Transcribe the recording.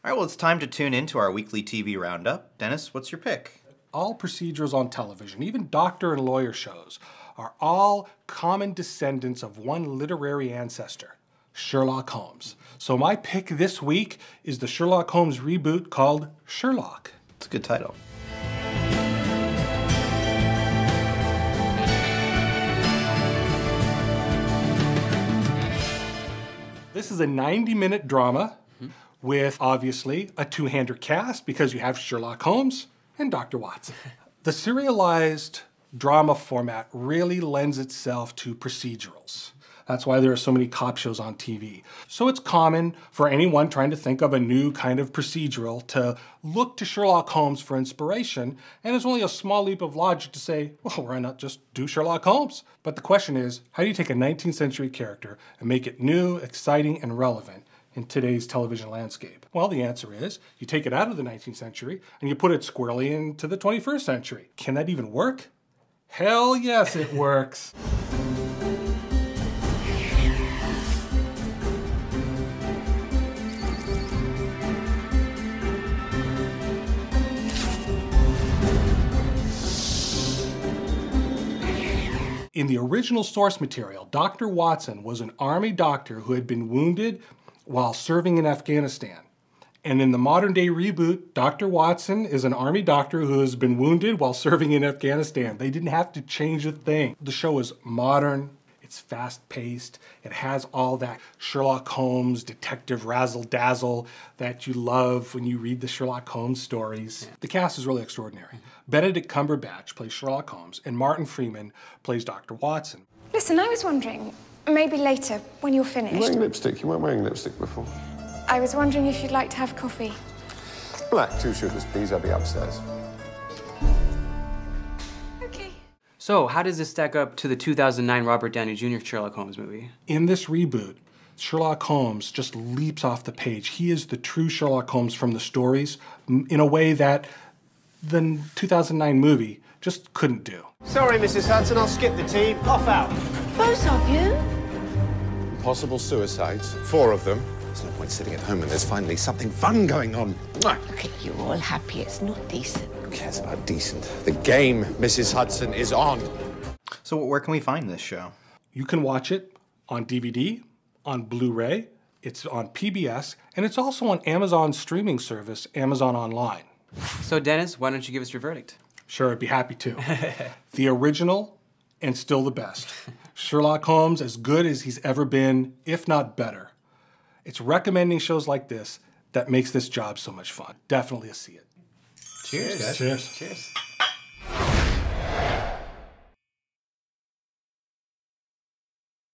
All right, well, it's time to tune into our weekly TV roundup. Dennis, what's your pick? All procedurals on television, even doctor and lawyer shows, are all common descendants of one literary ancestor, Sherlock Holmes. So my pick this week is the Sherlock Holmes reboot called Sherlock. It's a good title. This is a 90-minute drama with, obviously, a two-hander cast because you have Sherlock Holmes and Dr. Watson. The serialized drama format really lends itself to procedurals. That's why there are so many cop shows on TV. So it's common for anyone trying to think of a new kind of procedural to look to Sherlock Holmes for inspiration, and it's only a small leap of logic to say, well, why not just do Sherlock Holmes? But the question is, how do you take a 19th century character and make it new, exciting, and relevant in today's television landscape? Well, the answer is, you take it out of the 19th century and you put it squarely into the 21st century. Can that even work? Hell yes, it works. In the original source material, Dr. Watson was an army doctor who had been wounded while serving in Afghanistan. And in the modern day reboot, Dr. Watson is an army doctor who has been wounded while serving in Afghanistan. They didn't have to change a thing. The show is modern, it's fast-paced, it has all that Sherlock Holmes detective razzle-dazzle that you love when you read the Sherlock Holmes stories. The cast is really extraordinary. Benedict Cumberbatch plays Sherlock Holmes, and Martin Freeman plays Dr. Watson. Listen, I was wondering, maybe later, when you're finished. You're wearing lipstick. You weren't wearing lipstick before. I was wondering if you'd like to have coffee. Black, 2 sugars, please. I'll be upstairs. Okay. So, how does this stack up to the 2009 Robert Downey Jr. Sherlock Holmes movie? In this reboot, Sherlock Holmes just leaps off the page. He is the true Sherlock Holmes from the stories in a way that the 2009 movie just couldn't do. Sorry, Mrs. Hudson, I'll skip the tea. Off out. Both of you? Possible suicides. 4 of them. There's no point sitting at home when there's finally something fun going on. Look at you, all happy. It's not decent. Who cares about decent? The game, Mrs. Hudson, is on. So where can we find this show? You can watch it on DVD, on Blu-ray, it's on PBS, and it's also on Amazon's streaming service, Amazon Online. So, Dennis, why don't you give us your verdict? Sure, I'd be happy to. The original, and still the best. Sherlock Holmes, as good as he's ever been, if not better. It's recommending shows like this that makes this job so much fun. Definitely a see it. Cheers, guys. Cheers. Cheers.